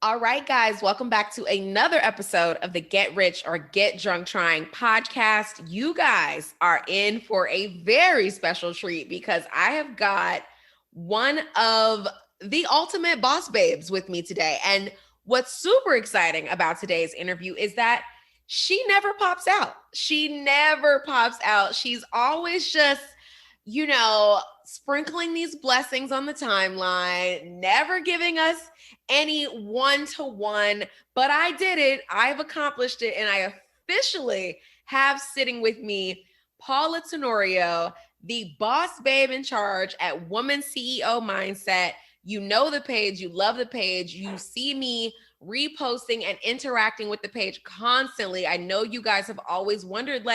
All right, guys, welcome back to another episode of the Get Rich or Get Drunk Trying podcast. You guys are in for a very special treat because I have got one of the ultimate boss babes with me today. And what's super exciting about today's interview is that she never pops out. She never pops out. She's always just, sprinkling these blessings on the timeline, never giving us any one-to-one, but I did it. I've accomplished it. And I officially have sitting with me Paula Tenorio, the boss babe in charge at Woman C.E.O Mindset. You know the page, you love the page, you see me reposting and interacting with the page constantly. I know you guys have always wondered,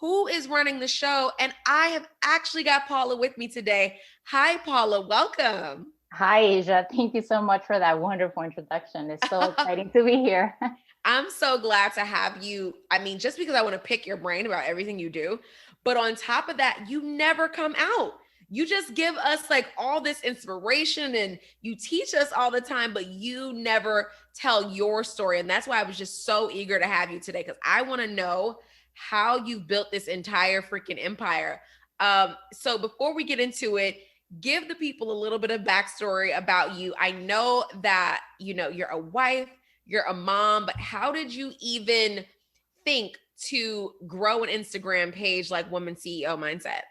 who is running the show? And I have actually got Paula with me today. Hi, Paula. Welcome. Hi, Asia. Thank you so much for that wonderful introduction. It's so exciting to be here. I'm so glad to have you. I mean, just because I want to pick your brain about everything you do, but on top of that, you never come out. You just give us all this inspiration and you teach us all the time, but you never tell your story. And that's why I was just so eager to have you today, because I want to know how you built this entire freaking empire. So before we get into it, give the people a little bit of backstory about you. I know that, you're a wife, you're a mom, but how did you even think to grow an Instagram page like Woman CEO Mindset?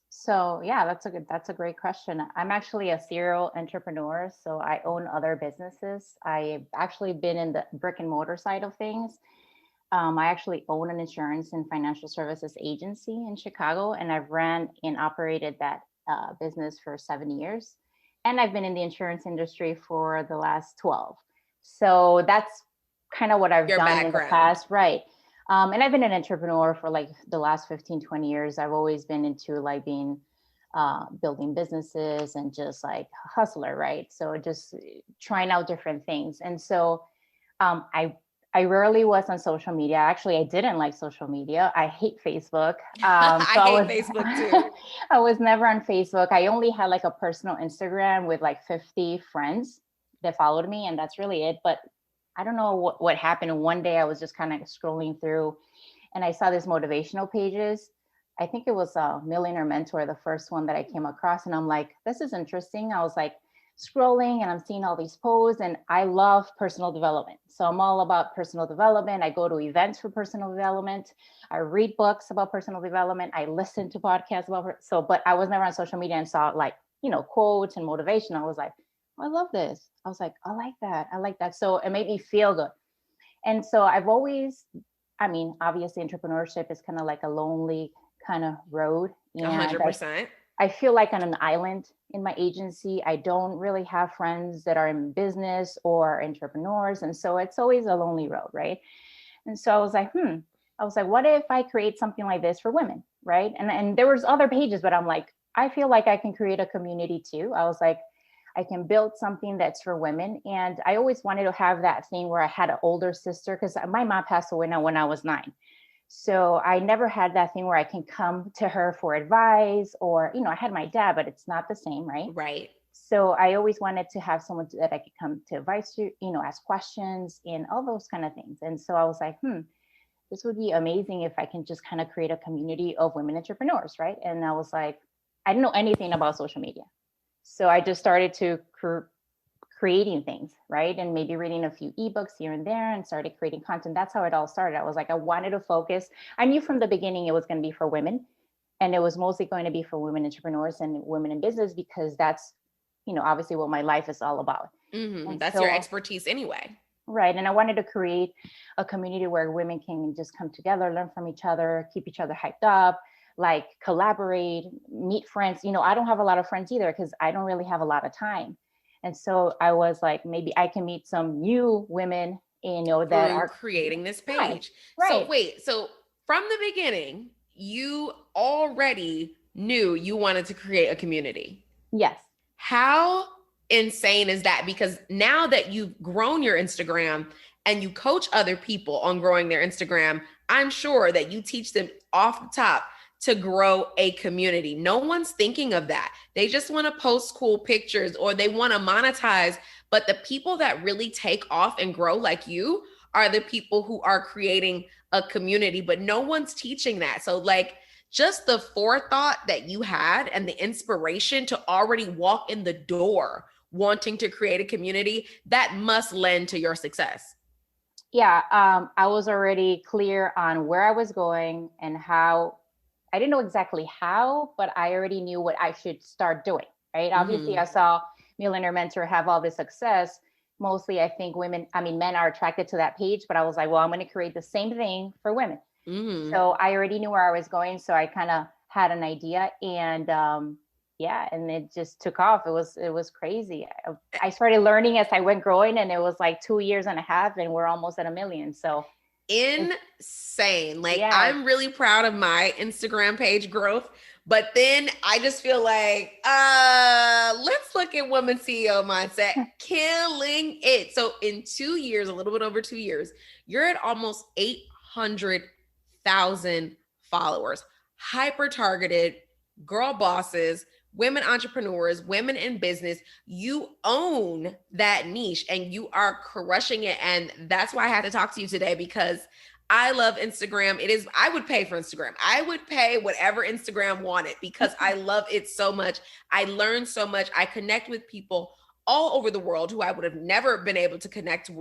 So yeah, that's a great question. I'm actually a serial entrepreneur, so I own other businesses. I've actually been in the brick and mortar side of things. I actually own an insurance and financial services agency in Chicago, and I've ran and operated that business for 7 years. And I've been in the insurance industry for the last 12. So that's kind of what I've Your done background. In the past. Right. And I've been an entrepreneur for the last 15, 20 years. I've always been into being building businesses and just a hustler. Right. So just trying out different things. And so I rarely was on social media. Actually, I didn't like social media. I hate Facebook. I hate Facebook too. I was never on Facebook. I only had a personal Instagram with 50 friends that followed me, and that's really it. But I don't know what happened. One day I was just kind of scrolling through and I saw these motivational pages. I think it was Millionaire Mentor, the first one that I came across. And I'm like, this is interesting. I was scrolling and I'm seeing all these posts, and I love personal development. So I'm all about personal development. I go to events for personal development. I read books about personal development. I listen to podcasts but I was never on social media and saw quotes and motivation. I was like, oh, I love this. I was like, I like that. I like that. So it made me feel good. And so I've always, obviously entrepreneurship is kind of like a lonely kind of road. 100%. I feel like on an island in my agency. I don't really have friends that are in business or entrepreneurs. And so it's always a lonely road, right? And so I was like, what if I create something like this for women, right? And there was other pages, but I'm like, I feel like I can create a community too. I was like, I can build something that's for women. And I always wanted to have that thing where I had an older sister, because my mom passed away now when I was 9. So I never had that thing where I can come to her for advice, or, I had my dad, but it's not the same, right? Right. So I always wanted to have someone that I could come to advice to, ask questions and all those kind of things. And so I was like, this would be amazing if I can just kind of create a community of women entrepreneurs, right? And I was like, I didn't know anything about social media. So I just started to creating things, right? And maybe reading a few ebooks here and there and started creating content. That's how it all started. I was like, I wanted to focus. I knew from the beginning it was going to be for women. And it was mostly going to be for women entrepreneurs and women in business, because that's, obviously what my life is all about. Mm-hmm. That's your expertise anyway. Right. And I wanted to create a community where women can just come together, learn from each other, keep each other hyped up, collaborate, meet friends. I don't have a lot of friends either, because I don't really have a lot of time. And so I was like, maybe I can meet some new women, that are creating this page. Right. So from the beginning, you already knew you wanted to create a community. Yes. How insane is that? Because now that you've grown your Instagram and you coach other people on growing their Instagram, I'm sure that you teach them off the top to grow a community. No one's thinking of that. They just want to post cool pictures, or they want to monetize But the people that really take off and grow like you are the people who are creating a community, but no one's teaching that. So like just the forethought that you had and the inspiration to already walk in the door wanting to create a community, that must lend to your success. Yeah, I was already clear on where I was going and how. I didn't know exactly how, but I already knew what I should start doing, right? Obviously, I saw Millionaire Mentor have all this success. Mostly, I think men are attracted to that page, but I was like, well, I'm going to create the same thing for women. So I already knew where I was going. So I kind of had an idea, and yeah, and it just took off. It was crazy. I started learning as I went growing, and it was like 2 years and a half, and we're almost at 1 million. So insane. Like yeah, I'm really proud of my Instagram page growth, but then I just feel like let's look at Woman CEO mindset killing it. So in 2 years, a little bit over 2 years, you're at almost 800,000 followers, hyper targeted girl bosses, women entrepreneurs, women in business. You own that niche and you are crushing it. And that's why I had to talk to you today, because I love Instagram. I would pay for Instagram. I would pay whatever Instagram wanted because I love it so much. I learn so much. I connect with people all over the world who I would have never been able to connect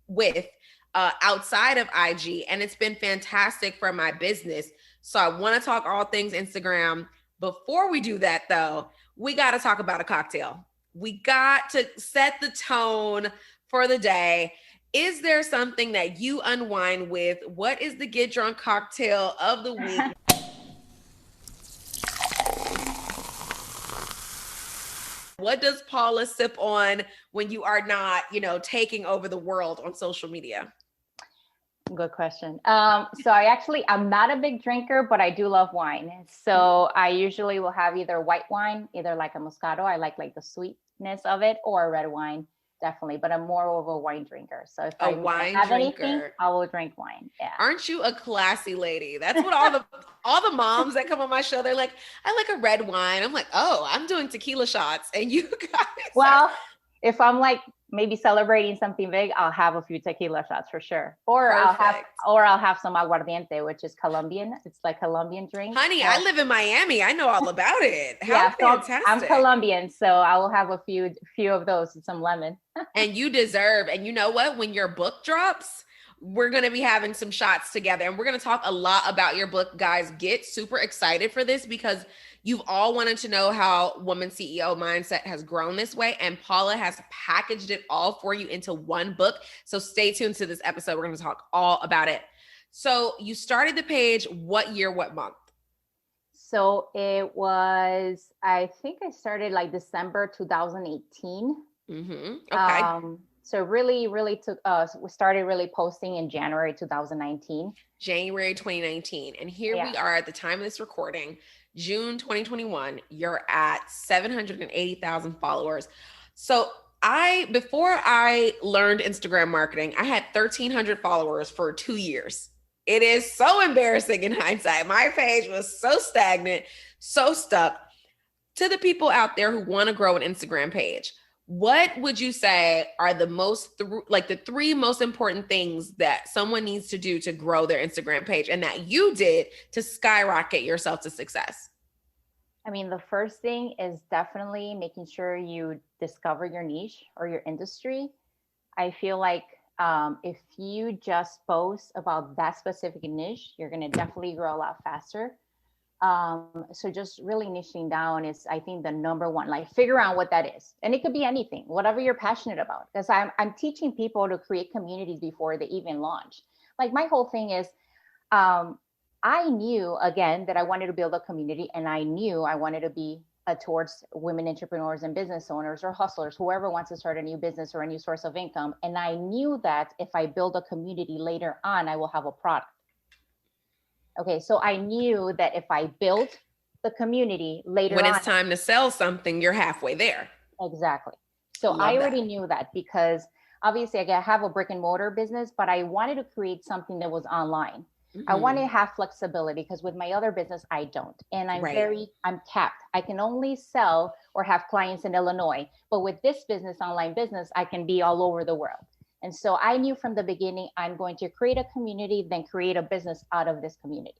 with outside of IG. And it's been fantastic for my business. So I want to talk all things Instagram. Before we do that, though, we got to talk about a cocktail. We got to set the tone for the day. Is there something that you unwind with? What is the get drunk cocktail of the week? What does Paula sip on when you are not, taking over the world on social media? good question. So I'm not a big drinker, but I do love wine. So I usually will have either white wine, either like a Moscato. I like the sweetness of it, or a red wine, definitely. But I'm more of a wine drinker. So if I have anything, I will drink wine. Yeah. Aren't you a classy lady? That's what all the moms that come on my show, they're like, I like a red wine. I'm like, oh, I'm doing tequila shots, and you guys. Well, if I'm like maybe celebrating something big, I'll have a few tequila shots for sure. Or I'll have some aguardiente, which is Colombian. It's like Colombian drink. Honey, I live in Miami. I know all about it. How fantastic. I'm Colombian, so I will have a few of those with some lemon. And you deserve. And you know what? When your book drops, we're going to be having some shots together, and we're going to talk a lot about your book. Guys, get super excited for this, because you've all wanted to know how Woman CEO Mindset has grown this way, and Paula has packaged it all for you into one book. So stay tuned to this episode. We're going to talk all about it. So you started the page, what year, what month? So it was, I think I started like December 2018. Okay. So really took us, we started really posting in January 2019. January 2019. And here we are at the time of this recording, June 2021. You're at 780,000 followers. So before I learned Instagram marketing, I had 1,300 followers for 2 years. It is so embarrassing in hindsight. My page was so stagnant, so stuck. To the people out there who want to grow an Instagram page, what would you say are the three most important things that someone needs to do to grow their Instagram page, and that you did to skyrocket yourself to success? I mean, the first thing is definitely making sure you discover your niche or your industry. I feel like if you just post about that specific niche, you're going to definitely grow a lot faster. So just really niching down is, I think, the number one, like figure out what that is. And it could be anything, whatever you're passionate about. Because I'm teaching people to create communities before they even launch. Like my whole thing is, I knew, again, that I wanted to build a community, and I knew I wanted to be towards women entrepreneurs and business owners or hustlers, whoever wants to start a new business or a new source of income. And I knew that if I build a community later on, I will have a product. Okay, so I knew that if I built the community later on, when it's time to sell something, you're halfway there. Exactly. So I already knew that, because obviously I have a brick and mortar business, but I wanted to create something that was online. I want to Mhm. have flexibility because with my other business, I don't. And Right. I'm capped. I can only sell or have clients in Illinois. But with this business, online business, I can be all over the world. And so I knew from the beginning, I'm going to create a community, then create a business out of this community.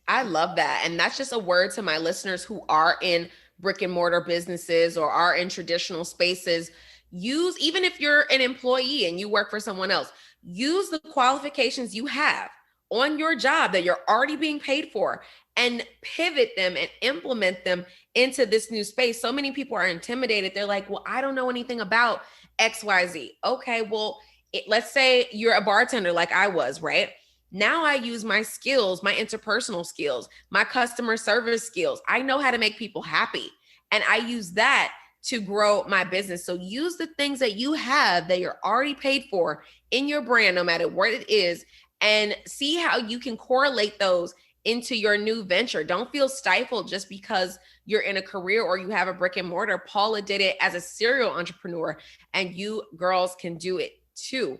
I love that. And that's just a word to my listeners who are in brick and mortar businesses or are in traditional spaces. Use, even if you're an employee and you work for someone else, use the qualifications you have on your job that you're already being paid for and pivot them and implement them into this new space. So many people are intimidated. They're like, well, I don't know anything about XYZ. Okay, well, let's say you're a bartender like I was, right? Now I use my skills, my interpersonal skills, my customer service skills. I know how to make people happy. And I use that to grow my business. So use the things that you have that you're already paid for in your brand, no matter what it is, and see how you can correlate those into your new venture. Don't feel stifled just because you're in a career or you have a brick and mortar. Paula did it as a serial entrepreneur, and you girls can do it too.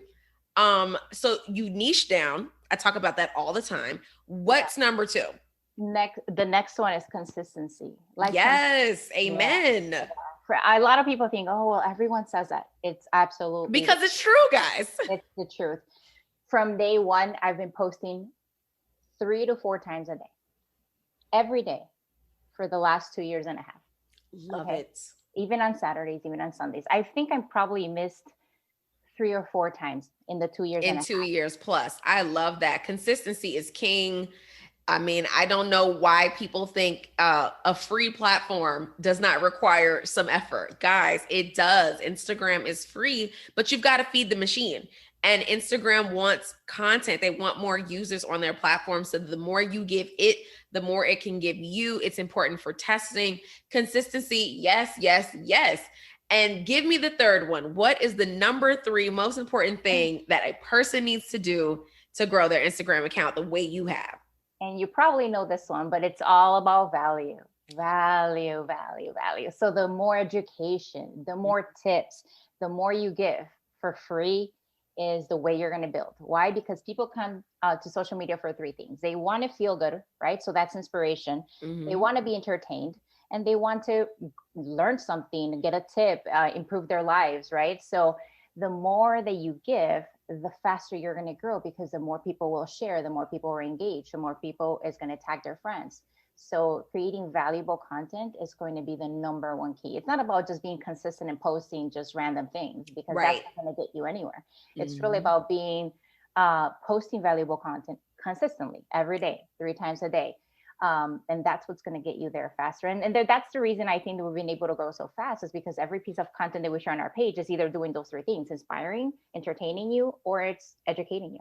So you niche down. I talk about that all the time. Yeah. What's number two? The next one is consistency. Yes, Yeah. amen. For a lot of people think, oh, well, everyone says that. It's absolutely, Because it's true, guys. it's the truth. From day one, I've been posting 3 to 4 times a day, every day for the last 2 years and a half. Love Okay. it. Even on Saturdays, even on Sundays. I think I probably missed 3 or 4 times in the 2 years and In a 2 years plus. I love that. Consistency is king. I mean, I don't know why people think a free platform does not require some effort. Guys, it does. Instagram is free, but you've got to feed the machine. And Instagram wants content. They want more users on their platform. So the more you give it, the more it can give you. It's important for testing. Consistency, yes, yes, yes. And give me the third one. What is the number three most important half. thing that a person needs to do to grow their Instagram account the way you have? And you probably know this one, but it's all about value, value, value, value. So the more education, the more tips, the more you give for free is the way you're going to build. Why? Because people come to social media for three things. They want to feel good, right? So that's inspiration. They Mm-hmm. want to be entertained, and they want to learn something, get a tip, improve their lives, right? So the more that you give, the faster you're going to grow, because the more people will share, the more people are engaged, the more people is going to tag their friends. So creating valuable content is going to be the number one key. It's not about just being consistent and posting just random things, because that's Right. not going to get you anywhere. It's really Mm-hmm. about being posting valuable content consistently every day, 3 times a day. And that's what's going to get you there faster. And that's the reason I think that we've been able to grow so fast, is because every piece of content that we share on our page is either doing those three things: inspiring, entertaining you, or it's educating you.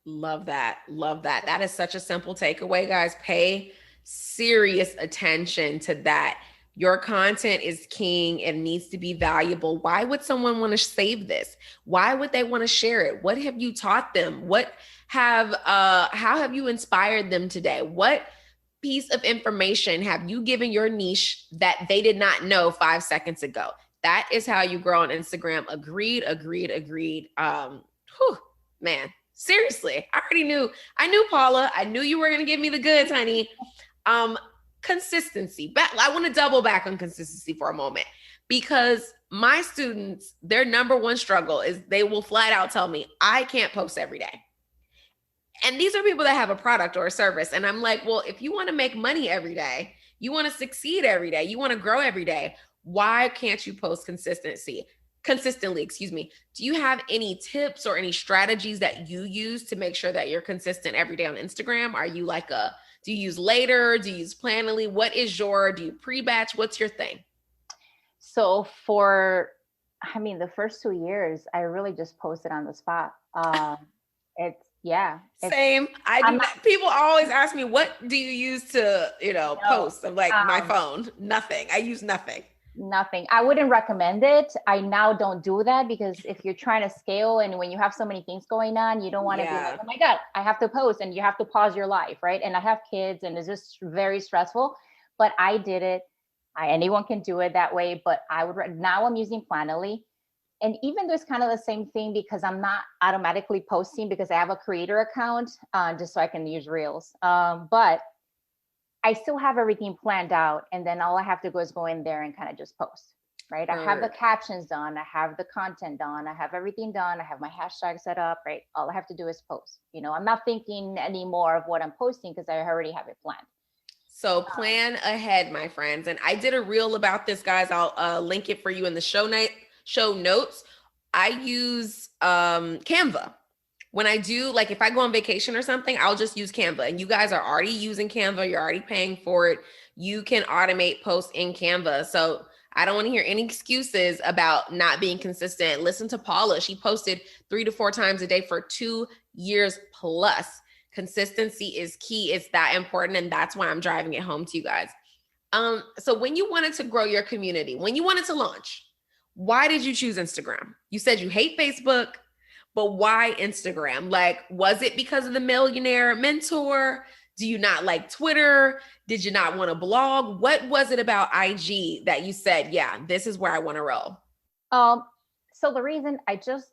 Love that. Love that. That is such a simple takeaway, guys. Pay serious attention to that. Your content is king. It needs to be valuable. Why would someone want to save this? Why would they want to share it? What have you taught them? How have you inspired them today? What piece of information have you given your niche that they did not know 5 seconds ago? That is how you grow on Instagram. Agreed, agreed, agreed. Whew, man, seriously, I knew Paula. I knew you were going to give me the goods, honey. Um, Consistency. I want to double back on consistency for a moment, because my students, their number one struggle is they will flat out tell me, I can't post every day. And these are people that have a product or a service. And I'm like, well, if you want to make money every day, you want to succeed every day, you want to grow every day, why can't you post consistently, excuse me? Do you have any tips or any strategies that you use to make sure that you're consistent every day on Instagram? Do you use later? Do you use Planoly? Do you pre-batch? What's your thing? So the first 2 years, I really just posted on the spot. It's Same. I do I'm not, not. People always ask me, what do you use to, no, post? I'm like, my um, phone. Nothing. I use nothing. nothing. I wouldn't recommend it. I now don't do that, because if you're trying to scale and when you have so many things going on, you don't want to be like, Yeah. oh my God, I have to post, and you have to pause your life, right? And I have kids, and it's just very stressful. But I did it. Anyone can do it that way. But now I'm using Planoly, And even though it's kind of the same thing because I'm not automatically posting because I have a creator account just so I can use Reels. But I still have everything planned out. And then all I have to do is go in there and kind of just post, right? I have the captions done. I have the content done. I have everything done. I have my hashtag set up, right? All I have to do is post. I'm not thinking anymore of what I'm posting because I already have it planned. So plan ahead, my friends. And I did a reel about this, guys. I'll link it for you in the show notes. I use Canva. When I do, like if I go on vacation or something, I'll just use Canva. And you guys are already using Canva. You're already paying for it. You can automate posts in Canva. So I don't want to hear any excuses about not being consistent. Listen to Paula. She posted 3 to 4 times a day for 2 years plus. Consistency is key. It's that important. And that's why I'm driving it home to you guys. So when you wanted to grow your community, when you wanted to launch, why did you choose Instagram? You said you hate Facebook, but why Instagram? Like, was it because of the Millionaire Mentor? Do you not like Twitter? Did you not want to blog? What was it about IG that you said, yeah, this is where I want to roll? So the reason I just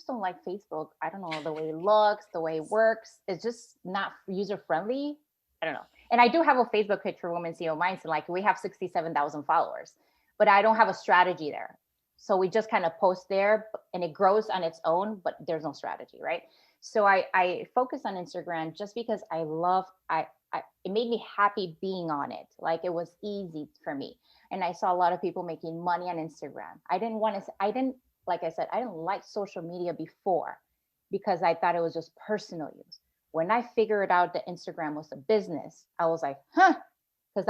don't like Facebook. I don't know, the way it looks, the way it works. It's just not user friendly. I don't know. And I do have a Facebook page for Woman C.E.O. Mindset. Like we have 67,000 followers, but I don't have a strategy there. So we just kind of post there and it grows on its own, but there's no strategy, right? So I focus on Instagram just because it made me happy being on it. Like it was easy for me. And I saw a lot of people making money on Instagram. Like I said, I didn't like social media before because I thought it was just personal use. When I figured out that Instagram was a business, I was like, because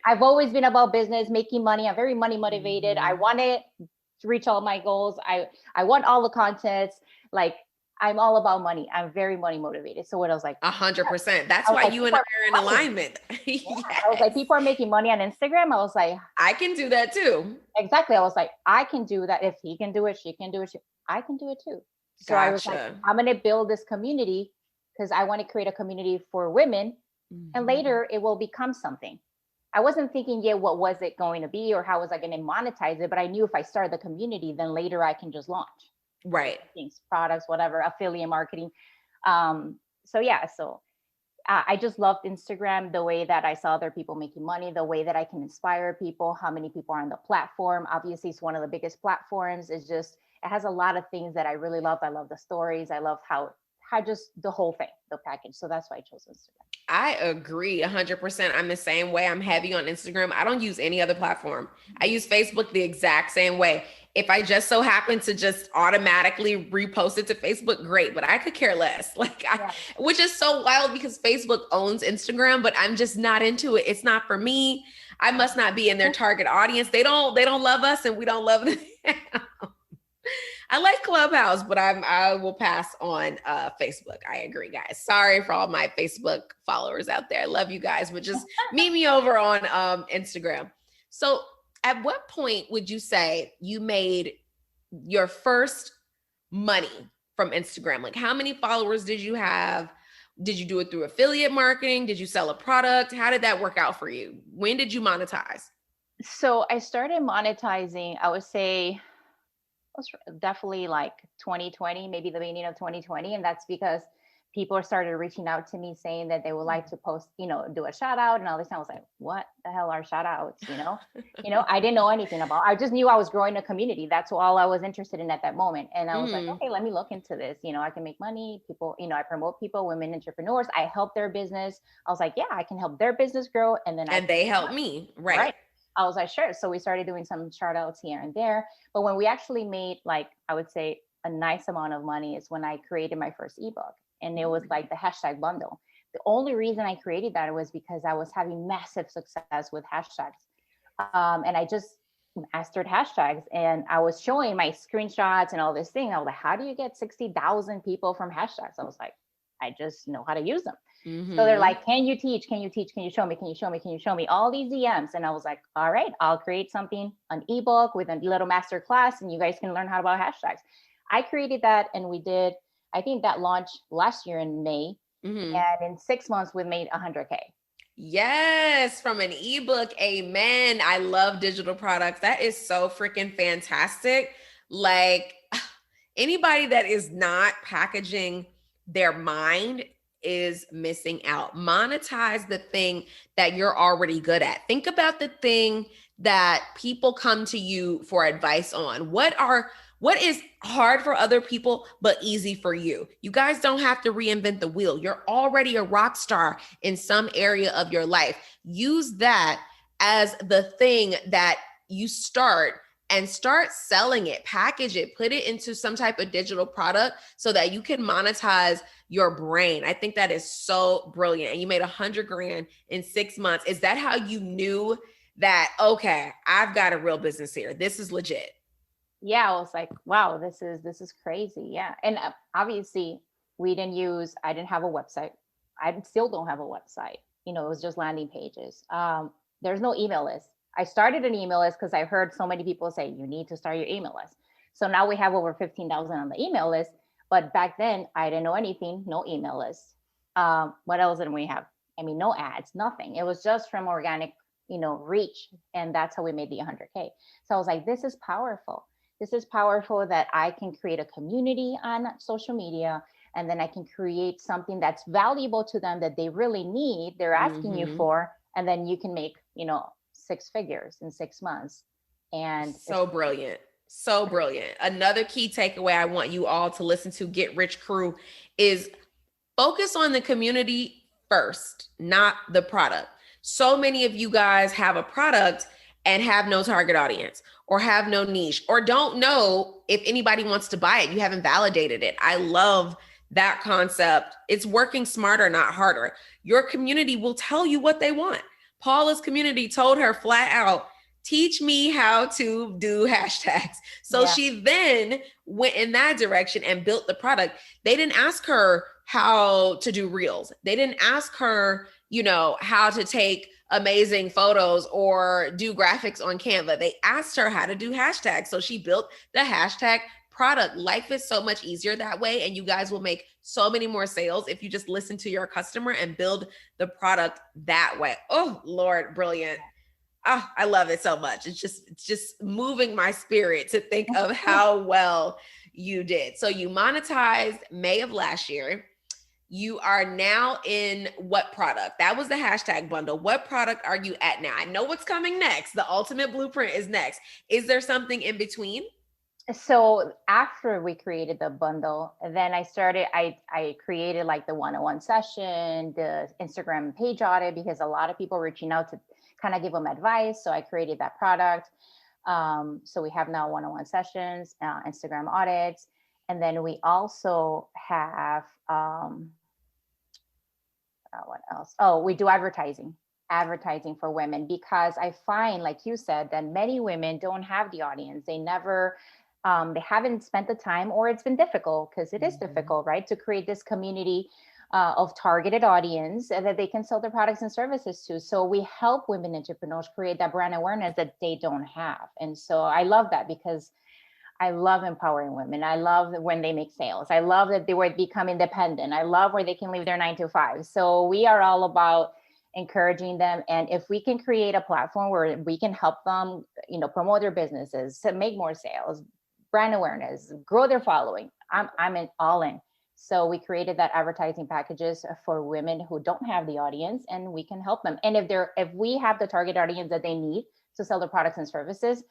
I've always been about business, making money. I'm very money motivated. I wanted to reach all my goals. I want all the contents. Like I'm all about money. I'm very money motivated. So what I was like, 100%. That's why you and I are in alignment. Yes. I was like, people are making money on Instagram. I was like, I can do that too. Exactly. I was like, I can do that. If he can do it, she can do it. I can do it too. So I was like, I'm going to build this community because I want to create a community for women and later it will become something. I wasn't thinking, what was it going to be or how was I going to monetize it? But I knew if I started the community, then later I can just launch. Right. Things, products, whatever, affiliate marketing. So I just loved Instagram, the way that I saw other people making money, the way that I can inspire people, how many people are on the platform. Obviously, it's one of the biggest platforms. It has a lot of things that I really love. I love the stories. I love how just the whole thing, the package. So that's why I chose Instagram. I agree 100%. I'm the same way. I'm heavy on Instagram. I don't use any other platform. I use Facebook the exact same way. If I just so happen to just automatically repost it to Facebook, great, but I could care less. Which is so wild because Facebook owns Instagram, but I'm just not into it. It's not for me. I must not be in their target audience. They don't love us and we don't love them. I like Clubhouse, but I will pass on Facebook. I agree, guys. Sorry for all my Facebook followers out there. I love you guys, but just meet me over on Instagram. So at what point would you say you made your first money from Instagram? Like how many followers did you have? Did you do it through affiliate marketing? Did you sell a product? How did that work out for you? When did you monetize? So I started monetizing, I would say, definitely like 2020, maybe the beginning of 2020. And that's because people started reaching out to me saying that they would like to post, do a shout out and all this. And I was like, what the hell are shout outs? I didn't know anything about, I just knew I was growing a community. That's all I was interested in at that moment. And I was like, okay, let me look into this. I can make money. People, I promote people, women entrepreneurs. I help their business. I was like, yeah, I can help their business grow. And then they help me. Right. I was like, sure. So we started doing some shout outs here and there. But when we actually made, like, I would say a nice amount of money is when I created my first ebook. And it was like the hashtag bundle. The only reason I created that was because I was having massive success with hashtags. And I just mastered hashtags and I was showing my screenshots and all this thing. I was like, how do you get 60,000 people from hashtags? I was like, I just know how to use them. So they're like, can you teach? Can you teach? Can you show me? Can you show me? Can you show me? All these DMs. And I was like, all right, I'll create something, an ebook with a little master class and you guys can learn how about hashtags. I created that and we did, I think that launched last year in May. And in 6 months, we made 100K. Yes, from an ebook. Amen. I love digital products. That is so freaking fantastic. Like anybody that is not packaging their mind is missing out. Monetize the thing that you're already good at. Think about the thing that people come to you for advice on. What is hard for other people but easy for you? You guys don't have to reinvent the wheel. You're already a rock star in some area of your life. Use that as the thing that you start and start selling it, package it, put it into some type of digital product so that you can monetize your brain. I think that is so brilliant. And you made 100 grand in 6 months. Is that how you knew that, okay, I've got a real business here? This is legit. Yeah, I was like, wow, this is crazy. Yeah. And obviously I didn't have a website. I still don't have a website. It was just landing pages. There's no email list. I started an email list because I heard so many people say you need to start your email list. So now we have over 15,000 on the email list. But back then I didn't know anything, no email list. What else did we have? I mean, no ads, nothing. It was just from organic, reach. And that's how we made the 100K. So I was like, this is powerful. This is powerful that I can create a community on social media, and then I can create something that's valuable to them that they really need, they're asking you for, and then you can make, 6 figures in 6 months. And so brilliant. So brilliant. Another key takeaway I want you all to listen to Get Rich Crew is focus on the community first, not the product. So many of you guys have a product and have no target audience or have no niche or don't know if anybody wants to buy it. You haven't validated it. I love that concept. It's working smarter, not harder. Your community will tell you what they want. Paula's community told her flat out, teach me how to do hashtags. So she then went in that direction and built the product. They didn't ask her how to do reels. They didn't ask her, how to take amazing photos or do graphics on Canva. They asked her how to do hashtags. So she built the hashtag product. Life is so much easier that way. And you guys will make so many more sales if you just listen to your customer and build the product that way. Oh, Lord, brilliant. Oh, I love it so much. It's just moving my spirit to think of how well you did. So you monetized May of last year. You are now in what product? That was the hashtag bundle. What product are you at now? I know what's coming next. The ultimate blueprint is next. Is there something in between? So after we created the bundle, then I created like the one-on-one session, the Instagram page audit, because a lot of people reaching out to kind of give them advice. So I created that product. So we have now one-on-one sessions, Instagram audits. And then we also have, what else? Oh, we do advertising for women, because I find, like you said, that many women don't have the audience. They never, they haven't spent the time, or it's been difficult, because it is difficult, right? To create this community of targeted audience that they can sell their products and services to. So we help women entrepreneurs create that brand awareness that they don't have. And so I love that, because I love empowering women. I love when they make sales. I love that they would become independent. I love where they can leave their 9 to 5. So we are all about encouraging them. And if we can create a platform where we can help them, promote their businesses, to make more sales, brand awareness, grow their following, I'm in all in. So we created that advertising packages for women who don't have the audience, and we can help them. And if we have the target audience that they need to sell their products and services,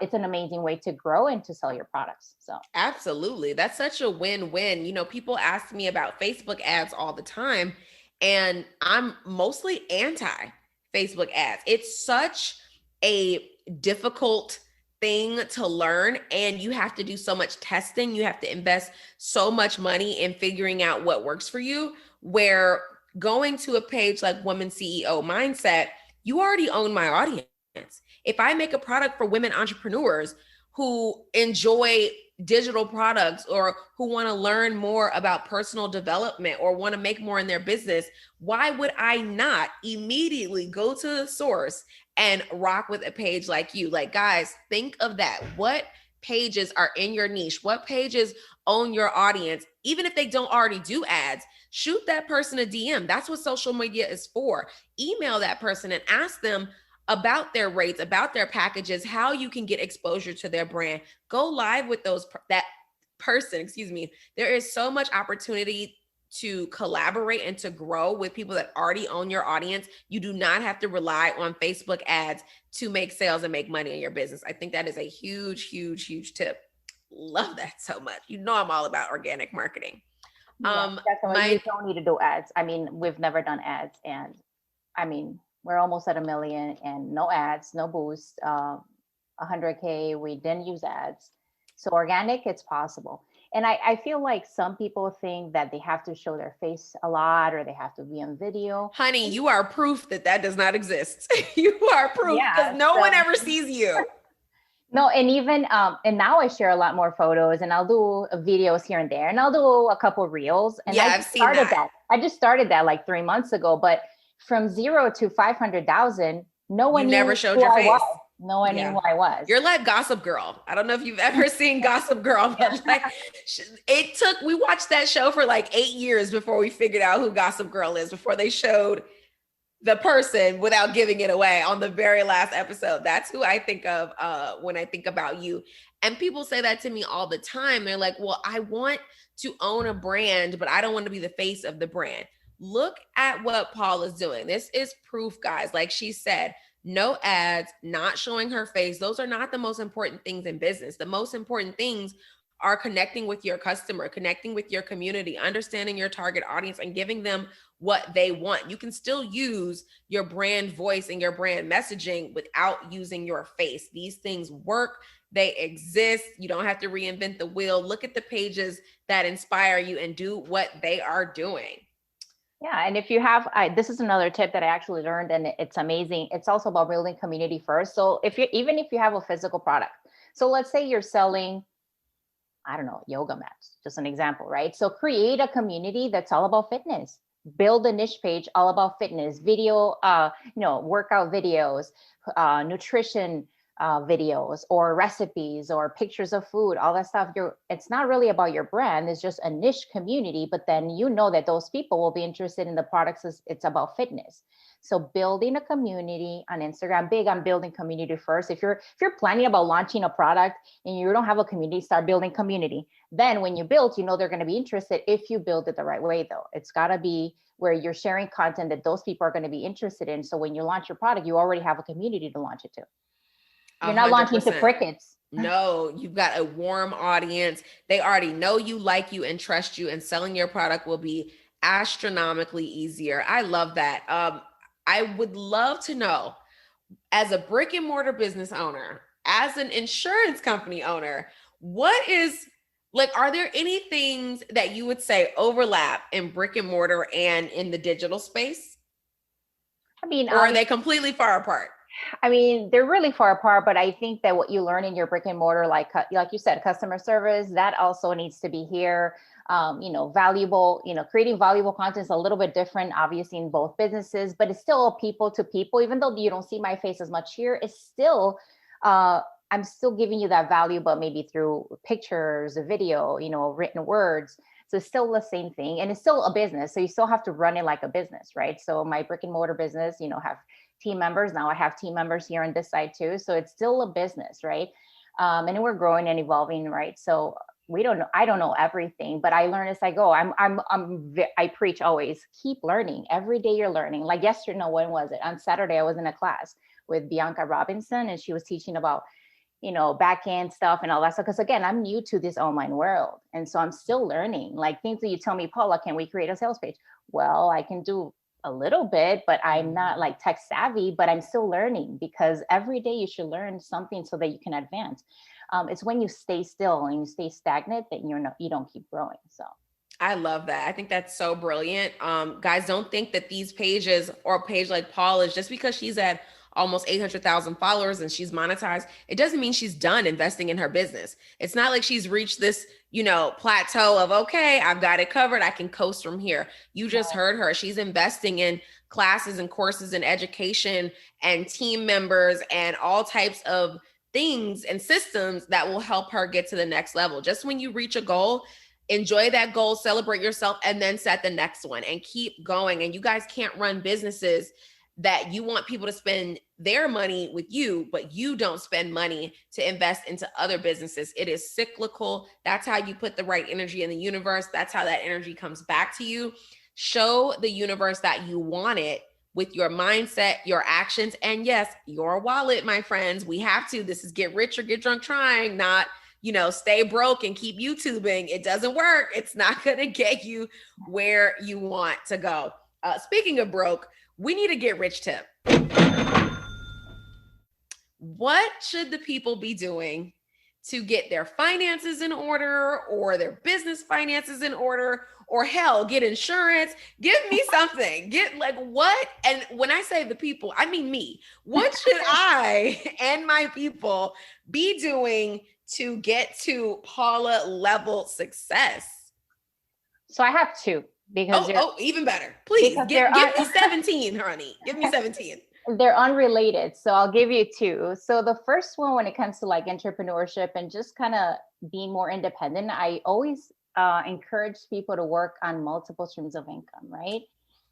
it's an amazing way to grow and to sell your products. So absolutely. That's such a win-win. People ask me about Facebook ads all the time, and I'm mostly anti Facebook ads. It's such a difficult thing to learn, and you have to do so much testing. You have to invest so much money in figuring out what works for you, where going to a page like Woman CEO Mindset, you already own my audience. If I make a product for women entrepreneurs who enjoy digital products, or who want to learn more about personal development, or want to make more in their business, why would I not immediately go to the source and rock with a page like you? Like, guys, think of that. What pages are in your niche? What pages own your audience? Even if they don't already do ads, shoot that person a DM. That's what social media is for. Email that person and ask them, about their rates, about their packages, how you can get exposure to their brand. Go live with that person, excuse me. There is so much opportunity to collaborate and to grow with people that already own your audience. You do not have to rely on Facebook ads to make sales and make money in your business. I think that is a huge, huge, huge tip. Love that so much. You know, I'm all about organic marketing. Yeah, definitely. You don't need to do ads. I mean, we've never done ads, and I mean, we're almost at 1 million and no ads, no boost. 100K, we didn't use ads. So organic, it's possible. And I feel like some people think that they have to show their face a lot or they have to be on video. Honey, you are proof that that does not exist. You are proof because Yeah, no one ever sees you. No, and even and now I share a lot more photos and I'll do videos here and there and I'll do a couple reels. And Yeah, I I've just seen started that. I just started that like 3 months ago, but from 0 to 500,000, no one You knew never showed who your I face. was. No one knew Yeah. who I was. You're like Gossip Girl. I don't know if you've ever seen Gossip Girl, but like we watched that show for like 8 years before we figured out who Gossip Girl is, before they showed the person without giving it away on the very last episode. That's who I think of when I think about you. And people say that to me all the time. They're like, well, I want to own a brand, but I don't want to be the face of the brand. Look at what Paul is doing. This is proof, guys. Like she said, no ads, not showing her face. Those are not the most important things in business. The most important things are connecting with your customer, connecting with your community, understanding your target audience, and giving them what they want. You can still use your brand voice and your brand messaging without using your face. These things work. They exist. You don't have to reinvent the wheel. Look at the pages that inspire you and do what they are doing. Yeah, and if you have, this is another tip that I actually learned, and it's amazing. It's also about building community first. So even if you have a physical product, so let's say you're selling, I don't know, yoga mats, just an example, right? So create a community that's all about fitness. Build a niche page all about fitness, video, workout videos, nutrition videos, or recipes, or pictures of food, all that stuff. It's not really about your brand. It's just a niche community, but then you know that those people will be interested in the products. It's about fitness. So building a community on Instagram, big on building community first. If you're planning about launching a product and you don't have a community, start building community. Then when you build, you know they're going to be interested if you build it the right way, though. It's got to be where you're sharing content that those people are going to be interested in. So when you launch your product, you already have a community to launch it to. You're not 100%. launching to crickets. No, you've got a warm audience. They already know you, like you, and trust you, and selling your product will be astronomically easier. I love that. I would love to know, as a brick and mortar business owner, as an insurance company owner, are there any things that you would say overlap in brick and mortar and in the digital space? I mean, or are they completely far apart? I mean, they're really far apart, but I think that what you learn in your brick and mortar, like you said, customer service, that also needs to be here. Valuable, creating valuable content is a little bit different, obviously, in both businesses, but it's still people to people. Even though you don't see my face as much here, it's still, I'm still giving you that value, but maybe through pictures, a video, written words. So it's still the same thing, and it's still a business. So you still have to run it like a business, right? So my brick and mortar business, have team members. Now I have team members here on this side too. So it's still a business, right? And we're growing and evolving, right? So we don't know. I don't know everything, but I learn as I go. I preach always, keep learning. Every day you're learning. Like yesterday, no, when was it? On Saturday, I was in a class with Bianca Robinson, and she was teaching about, back end stuff and all that stuff. Because again, I'm new to this online world. And so I'm still learning. Like things that you tell me, Paula, can we create a sales page? Well, I can do a little bit, but I'm not like tech savvy, but I'm still learning, because every day you should learn something so that you can advance. It's when you stay still and you stay stagnant that you don't keep growing. So I love that. I think that's so brilliant. Guys, don't think that these pages, or a page like Paula's, just because she's at almost 800,000 followers and she's monetized, it doesn't mean she's done investing in her business. It's not like she's reached this, plateau of, okay, I've got it covered, I can coast from here. You just heard her. She's investing in classes and courses and education and team members and all types of things and systems that will help her get to the next level. Just when you reach a goal, enjoy that goal, celebrate yourself, and then set the next one and keep going. And you guys can't run businesses that you want people to spend their money with you, but you don't spend money to invest into other businesses. It is cyclical. That's how you put the right energy in the universe. That's how that energy comes back to you. Show the universe that you want it with your mindset, your actions, and yes, your wallet, my friends. We have to. This is get rich or get drunk trying, not, stay broke and keep YouTubing. It doesn't work. It's not going to get you where you want to go. Speaking of broke, we need a get rich tip. What should the people be doing to get their finances in order, or their business finances in order, or hell, get insurance? Give me something. Get like what? And when I say the people, I mean me. What should I and my people be doing to get to Paula level success? So I have two. Because even better. Please give me 17, honey. Give me 17. They're unrelated. So I'll give you two. So the first one, when it comes to like entrepreneurship and just kind of being more independent, I always encourage people to work on multiple streams of income, right?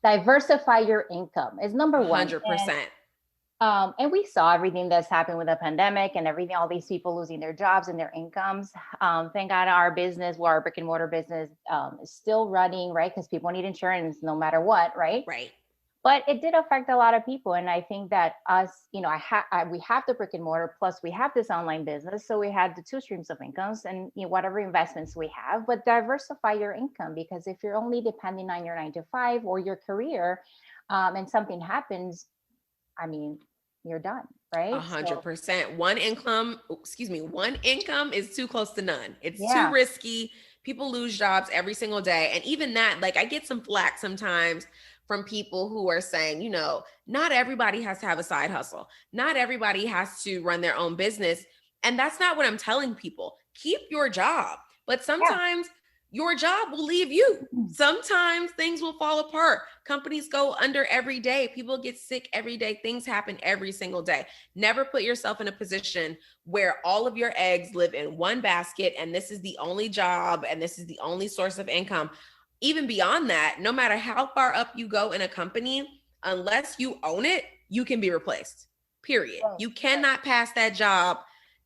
Diversify your income is number one. 100%. And we saw everything that's happened with the pandemic and everything, all these people losing their jobs and their incomes. Thank God our business, our brick and mortar business is still running, right? Because people need insurance no matter what, right? Right. But it did affect a lot of people. And I think that us, we have the brick and mortar, plus we have this online business. So we had the two streams of incomes and whatever investments we have, but diversify your income, because if you're only depending on your 9 to 5 or your career and something happens, you're done, right? 100%. One income is too close to none. It's too risky. People lose jobs every single day. And even that, like, I get some flack sometimes from people who are saying, not everybody has to have a side hustle. Not everybody has to run their own business. And that's not what I'm telling people. Keep your job. But sometimes your job will leave you. Sometimes things will fall apart. Companies go under every day. People get sick every day. Things happen every single day. Never put yourself in a position where all of your eggs live in one basket and this is the only job and this is the only source of income. Even beyond that, no matter how far up you go in a company, unless you own it, you can be replaced. Period. You cannot pass that job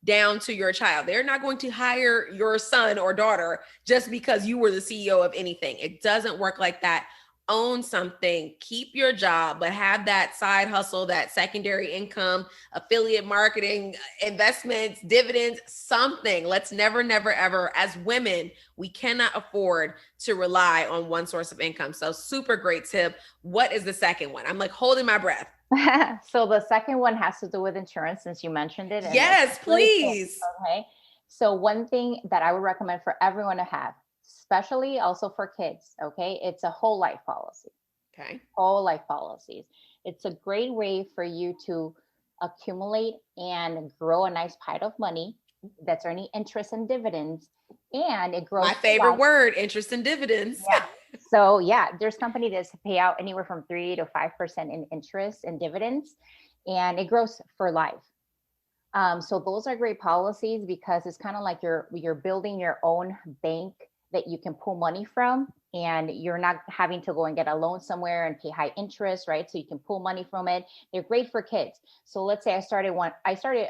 down to your child. They're not going to hire your son or daughter just because you were the CEO of anything. It doesn't work like that. Own something, keep your job, but have that side hustle, that secondary income, affiliate marketing, investments, dividends, something. Let's never, ever, as women, we cannot afford to rely on one source of income. So super great tip. What is the second one? I'm like holding my breath. So the second one has to do with insurance, since you mentioned it. Yes, please. Okay. So one thing that I would recommend for everyone to have, especially also for kids, okay, it's a whole life policy. Okay. Whole life policies. It's a great way for you to accumulate and grow a nice pile of money that's earning interest and dividends. And it grows. My favorite word, interest and dividends. Yeah. So there's companies that pay out anywhere from 3 to 5% in interest and dividends, and it grows for life. So those are great policies, because it's kind of like you're building your own bank that you can pull money from, and you're not having to go and get a loan somewhere and pay high interest, right? So you can pull money from it. They're great for kids. So let's say I started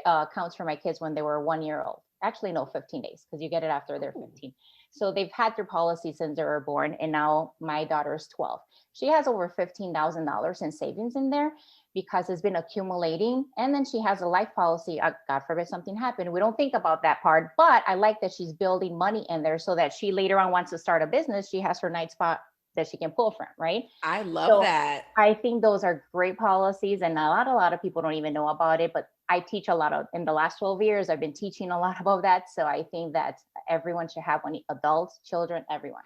accounts for my kids when they were 1 year old. Actually, no, 15 days, because you get it after they're 15. So they've had their policy since they were born, and now my daughter is 12. She has over $15,000 in savings in there, because it's been accumulating. And then she has a life policy. God forbid something happened. We don't think about that part, but I like that she's building money in there so that she later on wants to start a business. She has her night spot that she can pull from, right? I love that. I think those are great policies, and a lot of people don't even know about it, but I teach a lot of, in the last 12 years, I've been teaching a lot about that. So I think that everyone should have one, adults, children, everyone.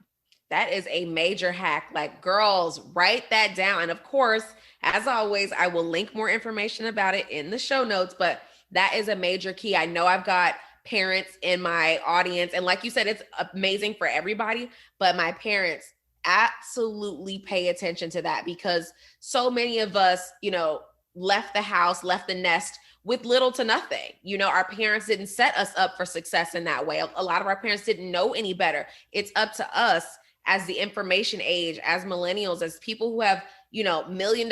That is a major hack. Like, girls, write that down. And of course, as always, I will link more information about it in the show notes, but that is a major key. I know I've got parents in my audience, and like you said, it's amazing for everybody, but my parents absolutely pay attention to that, because so many of us, left the house, left the nest with little to nothing. Our parents didn't set us up for success in that way. A lot of our parents didn't know any better. It's up to us as the information age, as millennials, as people who have $1 million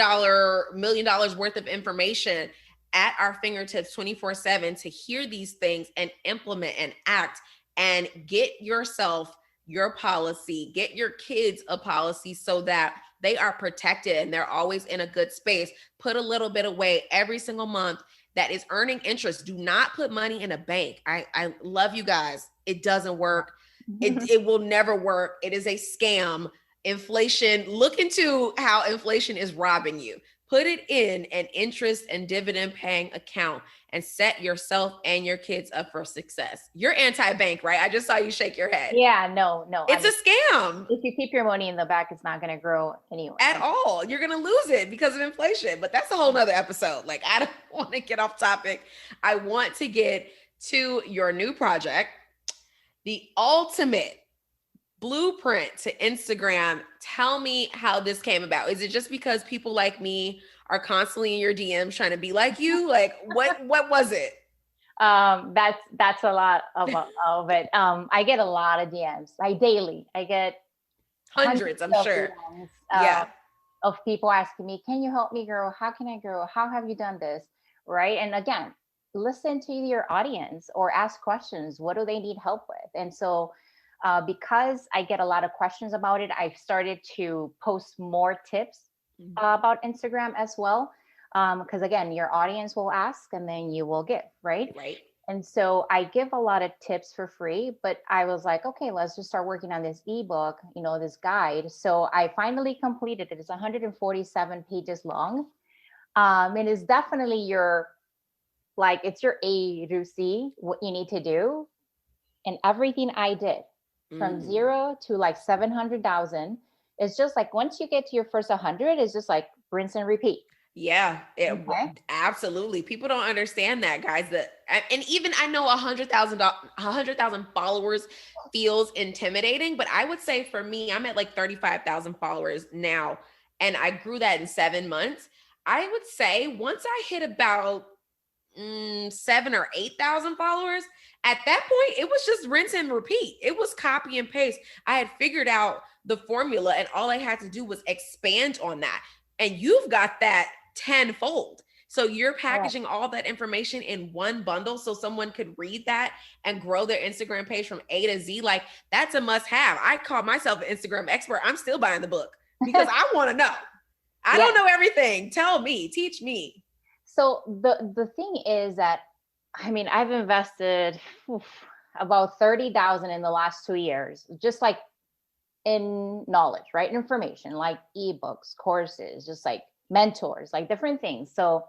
worth of information at our fingertips 24/7 to hear these things and implement and act and get yourself your policy, get your kids a policy so that they are protected and they're always in a good space. Put a little bit away every single month that is earning interest. Do not put money in a bank. I love you guys. It doesn't work. It will never work. It is a scam. Inflation, look into how inflation is robbing you. Put it in an interest and dividend paying account and set yourself and your kids up for success. You're anti-bank, right? I just saw you shake your head. Yeah, no. It's a scam. If you keep your money in the back, it's not going to grow anyway. At all. You're going to lose it because of inflation. But that's a whole nother episode. Like, I don't want to get off topic. I want to get to your new project, the ultimate blueprint to Instagram. Tell me how this came about. Is it just because people like me are constantly in your DMs trying to be like you? Like, what was it? That's a lot of it. I get a lot of DMs, like daily. I get hundreds, I'm sure. DMs, of people asking me, can you help me grow? How can I grow? How have you done this? Right. And again, listen to your audience or ask questions. What do they need help with? And so because I get a lot of questions about it, I've started to post more tips about Instagram as well. Because again, your audience will ask and then you will give, right? Right. And so I give a lot of tips for free, but I was like, okay, let's just start working on this ebook, this guide. So I finally completed it. It's 147 pages long. It is definitely it's your A to C, what you need to do. And everything I did from 0 to like 700,000. It's just like, once you get to your first 100, it's just like rinse and repeat. Yeah, absolutely. People don't understand that, guys. And even I know 100,000 followers feels intimidating, but I would say for me, I'm at like 35,000 followers now, and I grew that in 7 months. I would say once I hit about 7 or 8,000 followers, at that point, it was just rinse and repeat. It was copy and paste. I had figured out the formula, and all I had to do was expand on that. And you've got that tenfold. So you're packaging all that information in one bundle so someone could read that and grow their Instagram page from A to Z. Like, that's a must have. I call myself an Instagram expert. I'm still buying the book because I want to know. I don't know everything. Tell me, teach me. So the thing is that, I've invested about 30,000 in the last 2 years, just like in knowledge, right? Information, like ebooks, courses, just like mentors, like different things. So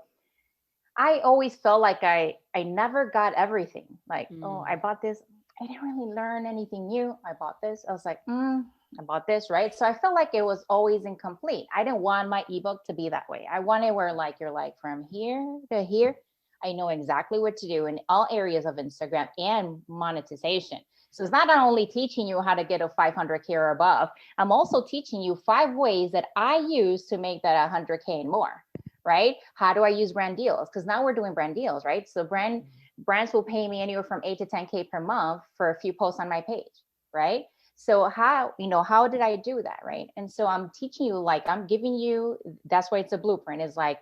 I always felt like I never got everything. Like, oh, I bought this. I didn't really learn anything new. I bought this. I was like, I bought this, right? So I felt like it was always incomplete. I didn't want my ebook to be that way. I wanted where you're like from here to here. I know exactly what to do in all areas of Instagram and monetization. So it's not only teaching you how to get a 500K or above, I'm also teaching you 5 ways that I use to make that 100K and more, right? How do I use brand deals? Because now we're doing brand deals, right? So brands will pay me anywhere from 8 to 10K per month for a few posts on my page, right? So how did I do that, right? And so I'm teaching you, I'm giving you, that's why it's a blueprint, is like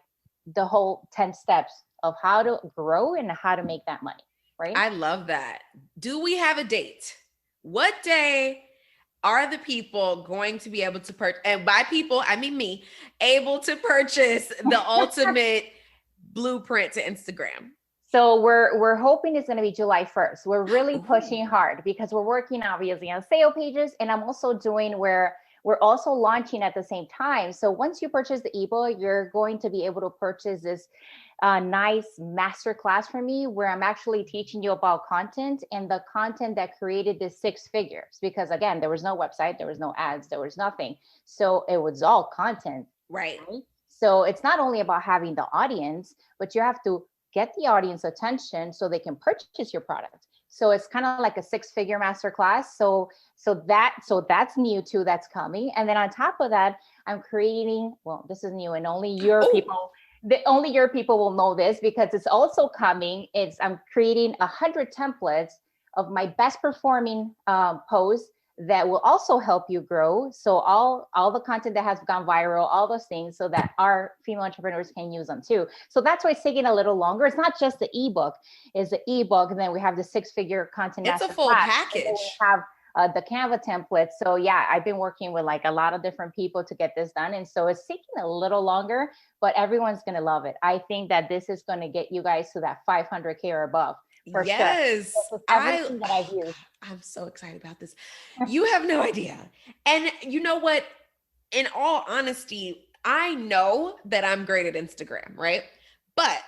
the whole 10 steps of how to grow and how to make that money, right? I love that. Do we have a date? What day are the people going to be able to purchase? And by people, I mean me, able to purchase the ultimate blueprint to Instagram? So we're hoping it's going to be July 1st. We're really pushing hard because we're working obviously on sale pages, and I'm also doing where we're also launching at the same time. So once you purchase the ebook, you're going to be able to purchase this nice masterclass from me where I'm actually teaching you about content and the content that created the 6 figures. Because again, there was no website, there was no ads, there was nothing. So it was all content. Right. So it's not only about having the audience, but you have to get the audience attention so they can purchase your product. So it's kind of like a 6-figure masterclass. So that's new too, that's coming. And then on top of that, I'm creating, well, this is new and only your people will know this because it's also coming. I'm creating 100 templates of my best performing posts that will also help you grow. So all the content that has gone viral, all those things, so that our female entrepreneurs can use them too. So that's why it's taking a little longer. It's not just the ebook, it's the ebook, and then we have the 6-figure content It's a master full class, and then we package. have the Canva template. So yeah, I've been working with like a lot of different people to get this done, and so it's taking a little longer, but everyone's gonna love it. I think that this is gonna get you guys to that 500K or above for sure. Yes. This is everything that I've used. I'm so excited about this. You have no idea. And you know what? In all honesty, I know that I'm great at Instagram, right? But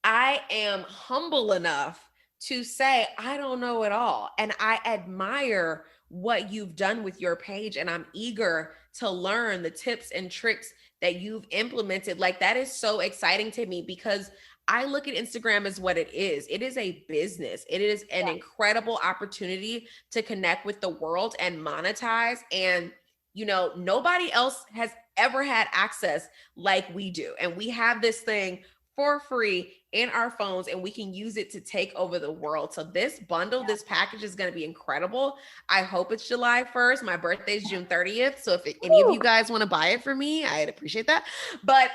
I am humble enough to say, I don't know it all. And I admire what you've done with your page. And I'm eager to learn the tips and tricks that you've implemented. Like, that is so exciting to me because I look at Instagram as what it is. It is a business. It is an incredible opportunity to connect with the world and monetize. And, you know, nobody else has ever had access like we do. And we have this thing for free in our phones, and we can use it to take over the world. So this bundle, this package is going to be incredible. I hope it's July 1st. My birthday is June 30th. So if any of you guys want to buy it for me, I'd appreciate that. But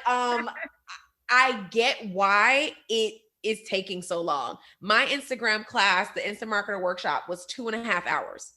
I get why it is taking so long. My Instagram class, the Instant Marketer Workshop, was 2.5 hours.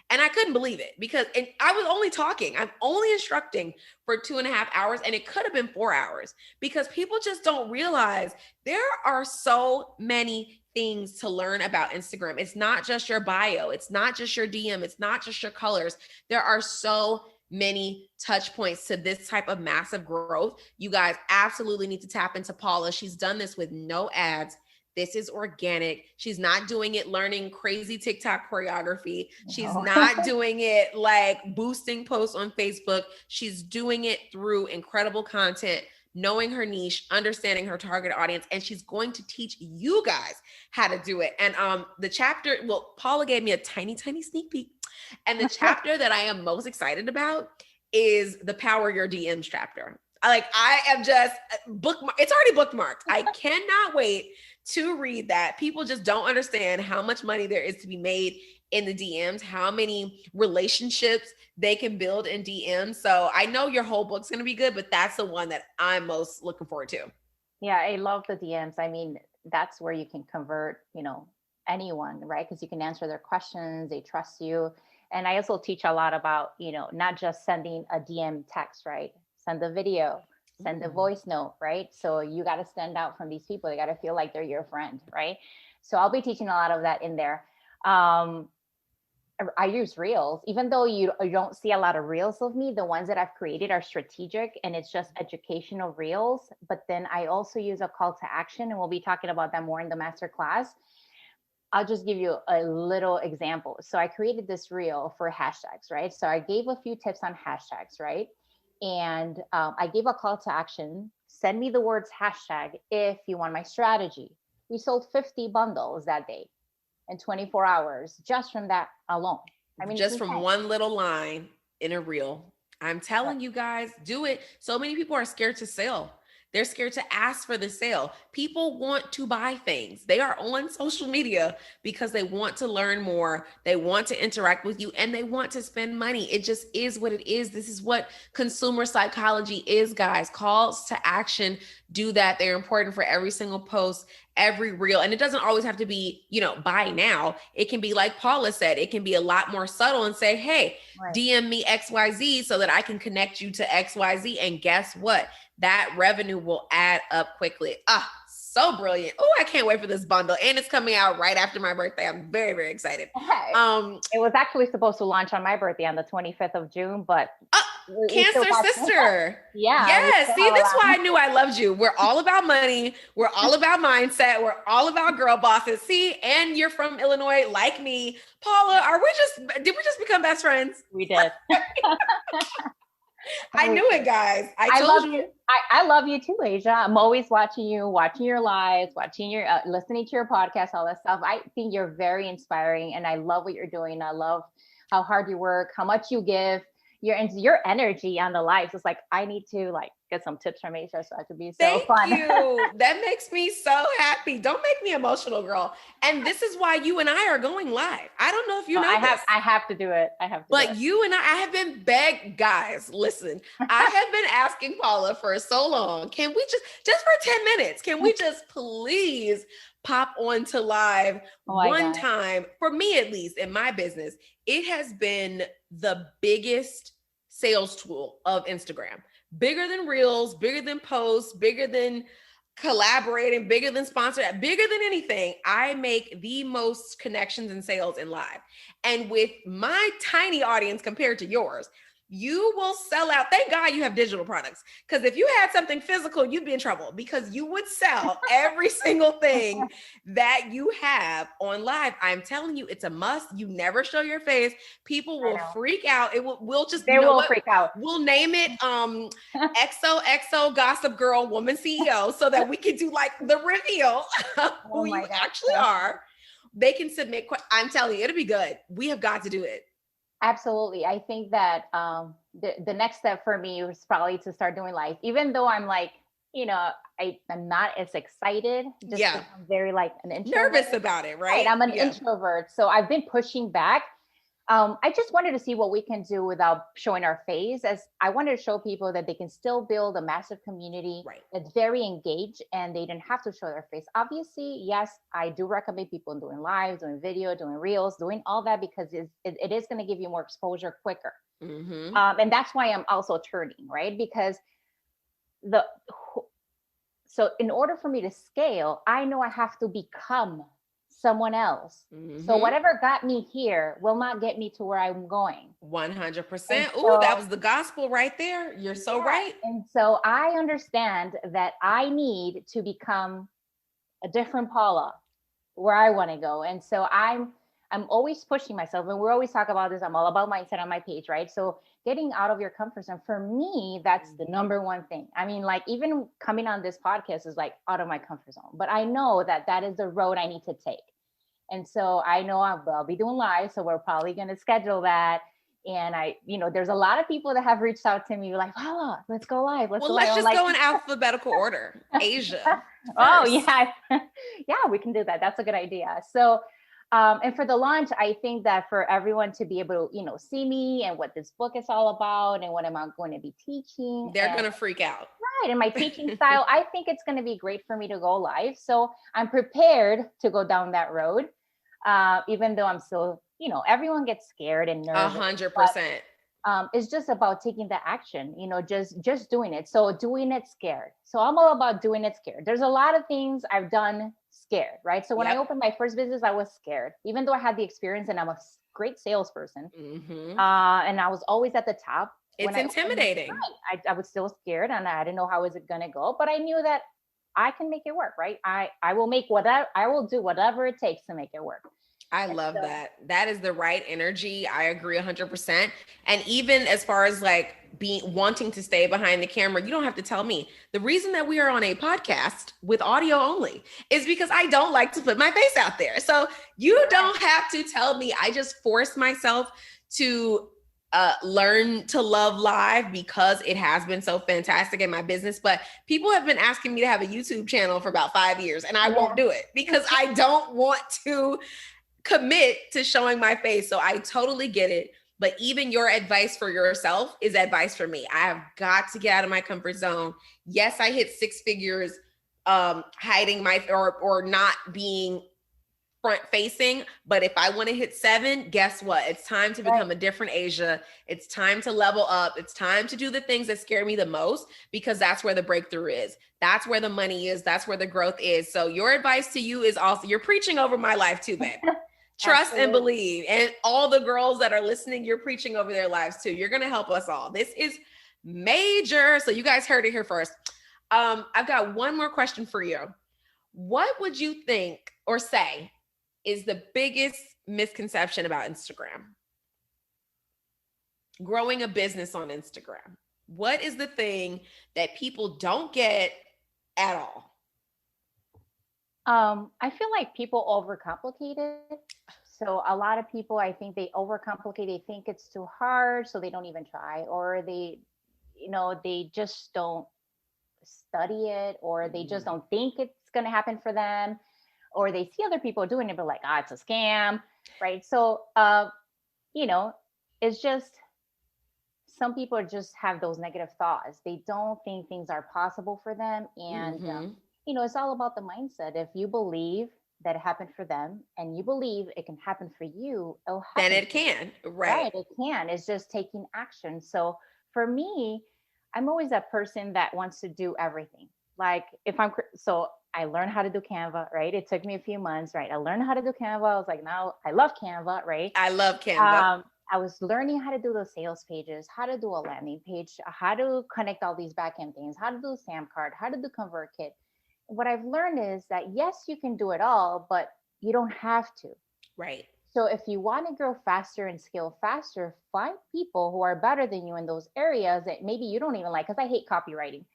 And I couldn't believe it because I was only talking. I'm only instructing for 2.5 hours, and it could have been 4 hours because people just don't realize there are so many things to learn about Instagram. It's not just your bio. It's not just your DM. It's not just your colors. There are so many touch points to this type of massive growth. You guys absolutely need to tap into Paula. She's done this with no ads. This is organic. She's not doing it learning crazy TikTok choreography. She's not doing it like boosting posts on Facebook. She's doing it through incredible content, knowing her niche, understanding her target audience, and she's going to teach you guys how to do it. And the chapter, well, Paula gave me a tiny sneak peek. And the chapter that I am most excited about is the Power Your DMs chapter. I am just it's already bookmarked. I cannot wait to read that. People just don't understand how much money there is to be made in the DMs, how many relationships they can build in DMs. So I know your whole book's going to be good, but that's the one that I'm most looking forward to. Yeah, I love the DMs. I mean, that's where you can convert, anyone, right? Because you can answer their questions, they trust you. And I also teach a lot about, not just sending a DM text, right? Send a video, send a voice note, right? So you got to stand out from these people. They got to feel like they're your friend, right? So I'll be teaching a lot of that in there. I use reels, even though you don't see a lot of reels of me. The ones that I've created are strategic and it's just educational reels. But then I also use a call to action, and we'll be talking about that more in the master class. I'll just give you a little example. So I created this reel for hashtags, right? So I gave a few tips on hashtags, right? And I gave a call to action. Send me the words hashtag if you want my strategy. We sold 50 bundles that day in 24 hours just from that alone. I mean, just from one little line in a reel. I'm telling you guys, do it. So many people are scared to sell. They're scared to ask for the sale. People want to buy things. They are on social media because they want to learn more. They want to interact with you, and they want to spend money. It just is what it is. This is what consumer psychology is, guys. Calls to action do that. They're important for every single post, every reel. And it doesn't always have to be, buy now. It can be like Paula said, it can be a lot more subtle and say, hey, DM me XYZ so that I can connect you to XYZ. And guess what? That revenue will add up quickly. So brilliant. Oh, I can't wait for this bundle. And it's coming out right after my birthday. I'm very, very excited. It was actually supposed to launch on my birthday on the 25th of June, but Cancer sister. Yeah. Yes. See, that's why I knew I loved you. We're all about money. We're all about mindset. We're all about girl bosses. See, and you're from Illinois like me. Paula, did we just become best friends? We did. I knew it, guys. I told you. I love you too, Asia. I'm always watching you, watching your lives, watching your, listening to your podcast, all that stuff. I think you're very inspiring, and I love what you're doing. I love how hard you work, how much you give. your energy on the lives. It's like, I need to like get some tips from Asia so I could be so Thank fun. you. That makes me so happy. Don't make me emotional, girl. And this is why you and I are going live. I don't know if you No, know this. I have to do it. I have to do But it. you and I have been begged, guys, listen, I have been asking Paula for so long, can we just for 10 minutes, can we just please pop onto live Oh my one God. time? For me, at least in my business, it has been the biggest sales tool of Instagram. Bigger than reels, bigger than posts, bigger than collaborating, bigger than sponsored, bigger than anything. I make the most connections and sales in live. And with my tiny audience compared to yours, you will sell out. Thank God you have digital products. Because if you had something physical, you'd be in trouble because you would sell every single thing that you have on live. I'm telling you, it's a must. You never show your face. People will freak out. We'll just, They you know will what? freak out. We'll name it XOXO Gossip Girl Woman CEO so that we can do like the reveal of who you actually are. They can submit. I'm telling you, it'll be good. We have got to do it. Absolutely. I think that the next step for me was probably to start doing live, even though I'm like, you know, I'm not as excited. Just I'm very like an introvert. Nervous about it, right? I'm an introvert. So I've been pushing back. I just wanted to see what we can do without showing our face, as I wanted to show people that they can still build a massive community that's very engaged and they didn't have to show their face. Obviously, yes, I do recommend people doing lives, doing video, doing reels, doing all that, because it is going to give you more exposure quicker. Mm-hmm. And that's why I'm also turning, right? Because so in order for me to scale, I know I have to become someone else. Mm-hmm. So whatever got me here will not get me to where I'm going. 100%. Oh, that was the gospel right there. You're so right. And so I understand that I need to become a different Paula where I want to go. And so I'm always pushing myself, and we're always talk about this. I'm all about mindset on my page, right? So getting out of your comfort zone, for me, that's the number one thing. I mean, like even coming on this podcast is like out of my comfort zone, but I know that that is the road I need to take. And so I know I'll be doing live. So we're probably going to schedule that. And there's a lot of people that have reached out to me like, Paula, let's go live. Let's just go in alphabetical order. Asia. Oh, yeah. Yeah, we can do that. That's a good idea. So, and for the launch, I think that for everyone to be able to, see me and what this book is all about and what I'm going to be teaching. They're going to freak out. Right. And my teaching style, I think it's going to be great for me to go live. So I'm prepared to go down that road. Even though I'm still, everyone gets scared and nervous. 100%. It's just about taking the action, just doing it. So doing it scared. So I'm all about doing it scared. There's a lot of things I've done scared, right? So when I opened my first business, I was scared, even though I had the experience and I'm a great salesperson. Mm-hmm. And I was always at the top. It's intimidating. I was still scared and I didn't know how was it going to go, but I knew that I can make it work, right? I will do whatever it takes to make it work. I love that. That is the right energy. I agree 100%. And even as far as like wanting to stay behind the camera, you don't have to tell me. The reason that we are on a podcast with audio only is because I don't like to put my face out there. So you don't have to tell me. I just force myself to learn to love live because it has been so fantastic in my business. But people have been asking me to have a YouTube channel for about 5 years and I won't do it because I don't want to commit to showing my face. So I totally get it. But even your advice for yourself is advice for me. I have got to get out of my comfort zone. Yes, I hit 6 figures hiding my or not being front facing. But if I want to hit 7, guess what? It's time to become a different Asia. It's time to level up. It's time to do the things that scare me the most, because that's where the breakthrough is. That's where the money is. That's where the growth is. So your advice to you is also, you're preaching over my life too, babe. Trust and believe. And all the girls that are listening, you're preaching over their lives too. You're going to help us all. This is major. So you guys heard it here first. I've got one more question for you. What would you think or say is the biggest misconception about Instagram? Growing a business on Instagram. What is the thing that people don't get at all? I feel like people overcomplicate it. So a lot of people, I think they overcomplicate. They think it's too hard, so they don't even try, or they just don't study it, or they just don't think it's going to happen for them, or they see other people doing it, but like, ah, it's a scam, right? So, you know, it's just some people just have those negative thoughts. They don't think things are possible for them, and Mm-hmm. it's all about the mindset. If you believe that it happened for them, and you believe it can happen for you, it'll Then happen it for you. can. Right. Right, it can. It's just taking action. So for me, I'm always that person that wants to do everything. Like if so I learned how to do Canva, right? It took me a few months, right? I learned how to do Canva. I was like, now I love Canva, right? I love Canva. I was learning how to do those sales pages, how to do a landing page, how to connect all these backend things, how to do Sam card, how to do ConvertKit. What I've learned is that yes, you can do it all, but you don't have to. Right. So if you want to grow faster and scale faster, find people who are better than you in those areas that maybe you don't even like. Because I hate copywriting.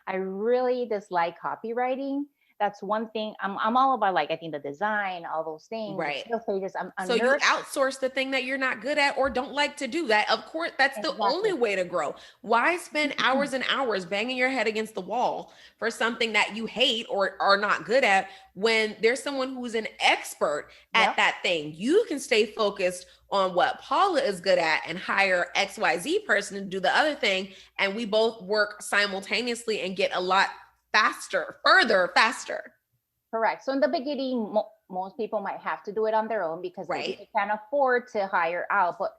I really dislike copywriting. That's one thing. I'm all about, like, I think the design, all those things, the Right. sales pages. I'm a So you nerd. outsource the thing that you're not good at or don't like to do. That, of course, that's the Exactly. only way to grow. Why spend hours and hours banging your head against the wall for something that you hate or are not good at when there's someone who's an expert at Yep. that thing? You can stay focused on what Paula is good at and hire XYZ person to do the other thing. And we both work simultaneously and get a lot faster. Correct. So in the beginning, most people might have to do it on their own because maybe Right. they can't afford to hire out. But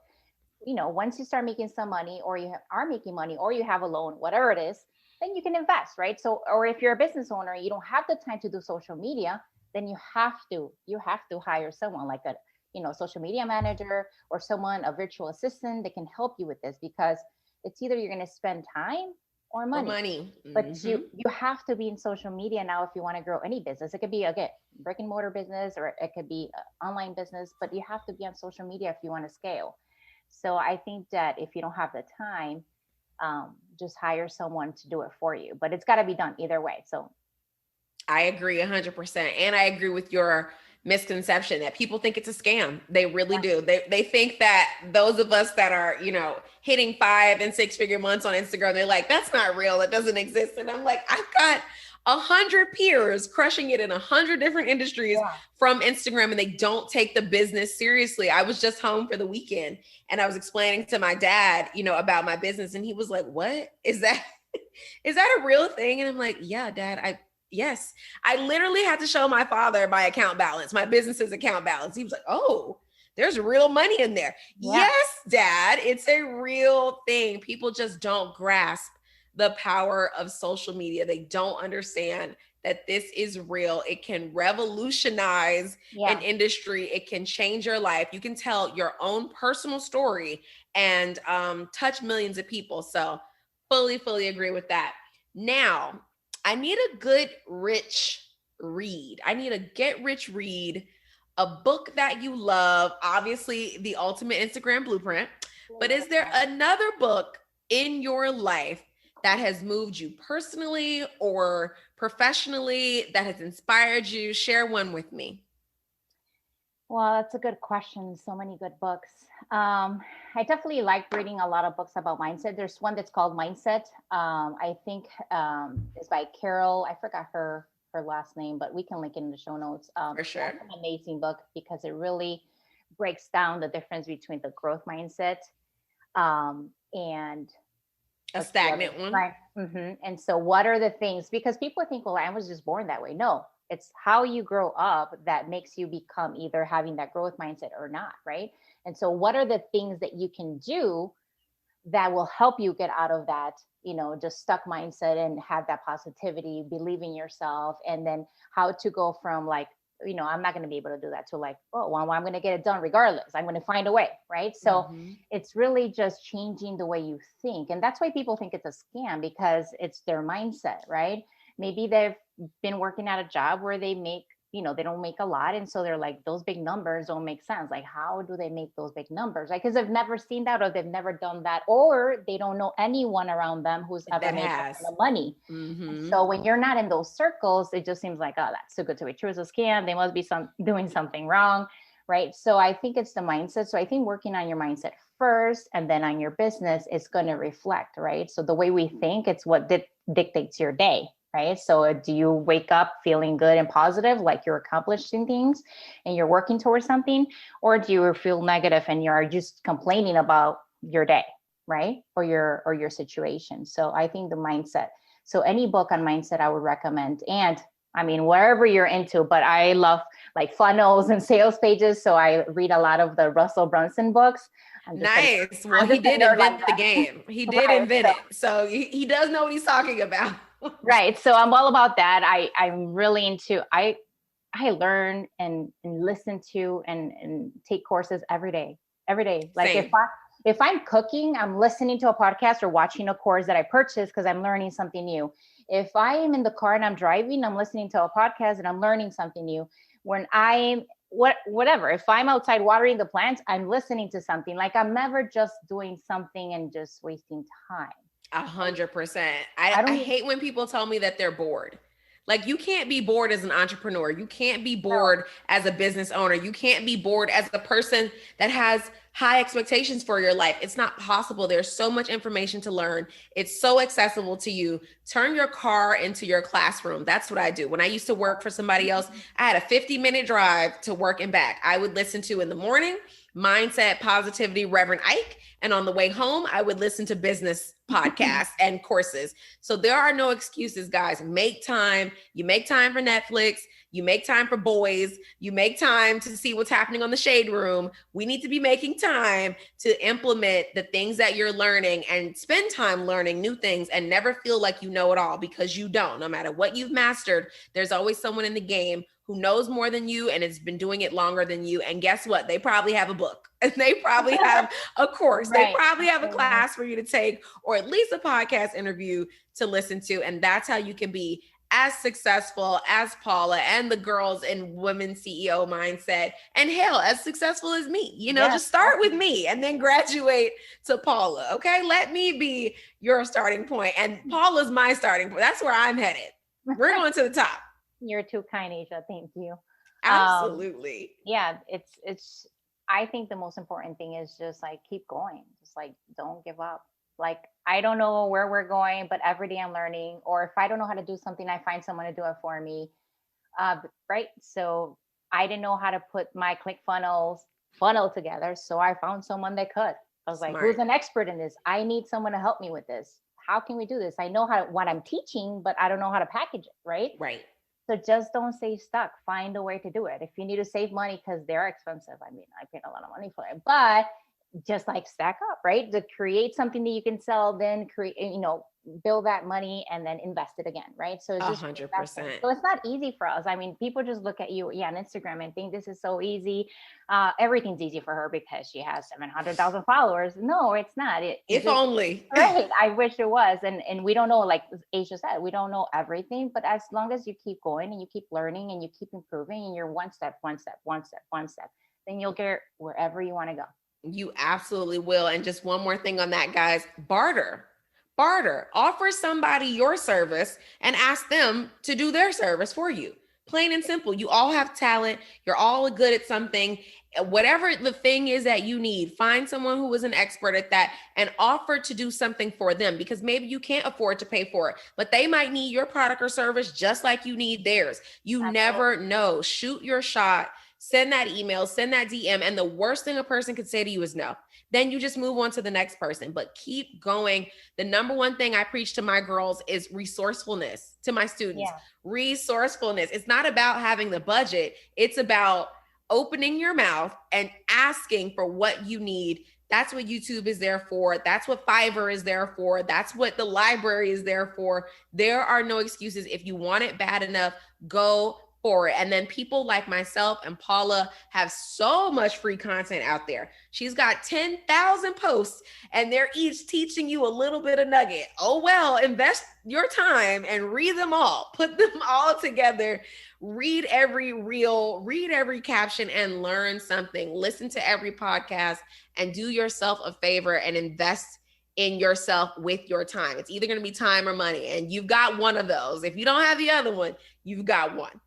once you start making some money, or you are making money, or you have a loan, whatever it is, then you can invest, right? So, or if you're a business owner, you don't have the time to do social media, then you have to hire someone like a, social media manager, or someone, a virtual assistant that can help you with this, because it's either you're going to spend time or Or money. money. But you Mm-hmm. you have to be in social media now if you want to grow any business. It could be, again, brick and mortar business, or it could be online business, but you have to be on social media if you want to scale. So I think that if you don't have the time, just hire someone to do it for you. But it's got to be done either way. So I agree 100%. And I agree with your misconception that people think it's a scam. They really yeah, do. They think that those of us that are, hitting 5 and 6 figure months on Instagram, they're like, that's not real. It doesn't exist. And I'm like, I've got 100 peers crushing it in 100 different industries yeah, from Instagram, and they don't take the business seriously. I was just home for the weekend and I was explaining to my dad, about my business. And he was like, what is that? Is that a real thing? And I'm like, yeah, dad, yes. I literally had to show my father my account balance, my business's account balance. He was like, oh, there's real money in there. yeah. Yes, dad, it's a real thing. People just don't grasp the power of social media. They don't understand that this is real. It can revolutionize an Yeah. industry. It can change your life. You can tell your own personal story and touch millions of people. So fully agree with that. Now, I need a good, rich read. I need a get rich read, a book that you love, obviously, The Ultimate Instagram Blueprint. But is there another book in your life that has moved you personally or professionally, that has inspired you? Share one with me. Well, that's a good question. So many good books. I definitely like reading a lot of books about mindset. There's one that's called Mindset. I think it's by Carol. I forgot her last name, but we can link it in the show notes. For sure. That's an amazing book because it really breaks down the difference between the growth mindset and A what's the other, stagnant one. right? And so, what are the things? Because people think, well, I was just born that way. No, it's how you grow up that makes you become either having that growth mindset or not, right? And so, what are the things that you can do that will help you get out of that, just stuck mindset and have that positivity, believe in yourself, and then how to go from, like, I'm not going to be able to do that, to like, oh, well, I'm going to get it done regardless. I'm going to find a way, right? So Mm-hmm. it's really just changing the way you think. And that's why people think it's a scam, because it's their mindset, right? Maybe they've been working at a job where they make, they don't make a lot. And so they're like, those big numbers don't make sense. Like, how do they make those big numbers? Like, because they've never seen that, or they've never done that, or they don't know anyone around them who's ever That made that has. kind of money. Mm-hmm. So when you're not in those circles, it just seems like, oh, that's too good to be true. It's a scam. They must be doing something wrong. right? So I think it's the mindset. So I think working on your mindset first and then on your business is going to reflect, right? So the way we think, it's what dictates your day, right? So do you wake up feeling good and positive, like you're accomplishing things and you're working towards something? Or do you feel negative and you're just complaining about your day, right? Or your situation. So I think the mindset. So any book on mindset I would recommend. And I mean, wherever you're into, but I love like funnels and sales pages. So I read a lot of the Russell Brunson books. Nice. Well, I'm he just a did nerd like invent the that. game. He did Right. invent So, it. So he does know what he's talking about. right. So I'm all about that. I'm really into, I learn and listen to and take courses every day. Like Same. if I'm cooking, I'm listening to a podcast or watching a course that I purchased because I'm learning something new. If I am in the car and I'm driving, I'm listening to a podcast and I'm learning something new. When I'm whatever, if I'm outside watering the plants, I'm listening to something. Like I'm never just doing something and just wasting time. 100%. I I don't hate when people tell me that they're bored. Like you can't be bored as an entrepreneur. You can't be know. bored as a business owner. You can't be bored as a person that has high expectations for your life. It's not possible. There's so much information to learn. It's so accessible to you. Turn your car into your classroom. That's what I do. When I used to work for somebody else, I had a 50-minute drive to work and back. I would listen to in the morning Mindset, Positivity, Reverend Ike. And on the way home, I would listen to business podcasts and courses. So there are no excuses, guys. Make time. You make time for Netflix. You make time for boys. You make time to see what's happening on the shade room. We need to be making time to implement the things that you're learning and spend time learning new things and never feel like you know it all, because you don't. No matter what you've mastered, there's always someone in the game who knows more than you and has been doing it longer than you. And guess what? They probably have a book and they probably have a course. They Right. probably have a class for you to take, or at least a podcast interview to listen to. And that's how you can be as successful as Paula and the girls in Women CEO mindset, and hell, as successful as me. You know, just start with me and then graduate to Paula. Okay. Let me be your starting point. And Paula's my starting point. That's where I'm headed. We're going to the top. You're too kind, Asia. Thank you. Absolutely. Yeah, it's I think the most important thing is just like keep going. Just like don't give up. Like I don't know where we're going, but every day I'm learning. Or if I don't know how to do something, I find someone to do it for me. Right. So I didn't know how to put my funnel together. So I found someone that could. I was like, who's an expert in this? I need someone to help me with this. How can we do this? I know what I'm teaching, but I don't know how to package it. Right. Right. So just don't stay stuck. Find a way to do it. If you need to save money because they're expensive, I mean, I paid a lot of money for it, but just like stack up, right? To create something that you can sell, then build that money and then invest it again, right? So it's just 100%. so it's not easy for us. I mean, people just look at you, on Instagram and think this is so easy. Everything's easy for her because she has 700,000 followers. No, it's not. If only. Right. I wish it was. And we don't know, like Asia said, we don't know everything, but as long as you keep going and you keep learning and you keep improving and you're one step, then you'll get wherever you want to go. You absolutely will. And just one more thing on that, guys, barter. Offer somebody your service and ask them to do their service for you. Plain and simple. You all have talent. You're all good at something. Whatever the thing is that you need, find someone who is an expert at that and offer to do something for them, because maybe you can't afford to pay for it, but they might need your product or service just like you need theirs. You never know. Shoot your shot. Send that email, send that DM. And the worst thing a person could say to you is no. Then you just move on to the next person, but keep going. The number one thing I preach to my girls is resourcefulness, to my students. Resourcefulness. It's not about having the budget. It's about opening your mouth and asking for what you need. That's what YouTube is there for. That's what Fiverr is there for. That's what the library is there for. There are no excuses. If you want it bad enough, go for it. And then people like myself and Paula have so much free content out there. She's got 10,000 posts and they're each teaching you a little bit of nugget. Oh, well, invest your time and read them all, put them all together, read every reel, read every caption and learn something. Listen to every podcast and do yourself a favor and invest in yourself with your time. It's either going to be time or money. And you've got one of those. If you don't have the other one, you've got one.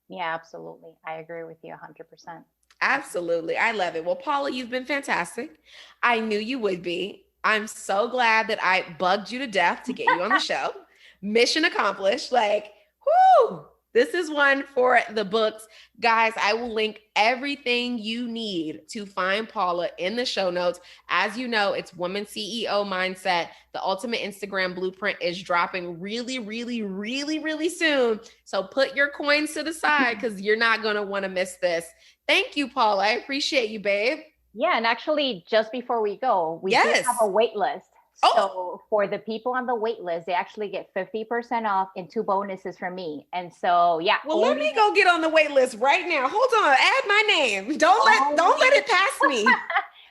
Yeah, absolutely. I agree with you 100%. Absolutely. I love it. Well, Paula, you've been fantastic. I knew you would be. I'm so glad that I bugged you to death to get you on the show. Mission accomplished. Like, whoo, this is one for the books. Guys, I will link everything you need to find Paula in the show notes. As you know, it's Woman CEO Mindset. The ultimate Instagram blueprint is dropping really, really, really, really soon. So put your coins to the side because you're not going to want to miss this. Thank you, Paula. I appreciate you, babe. Yeah, and actually, just before we go, we do Yes. have a wait list. Oh. So for the people on the wait list, they actually get 50% off and 2 bonuses from me. And so, yeah. Well, let me go get on the wait list right now. Hold on, add my name. Don't let it pass me.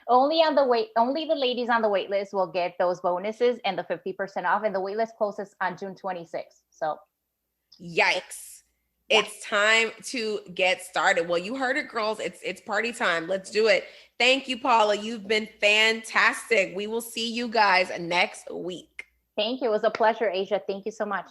Only the ladies on the wait list will get those bonuses and the 50% off. And the wait list closes on June 26th. So, yikes. Yeah. It's time to get started. Well, you heard it, girls. It's party time. Let's do it. Thank you, Paula. You've been fantastic. We will see you guys next week. Thank you. It was a pleasure, Asia. Thank you so much.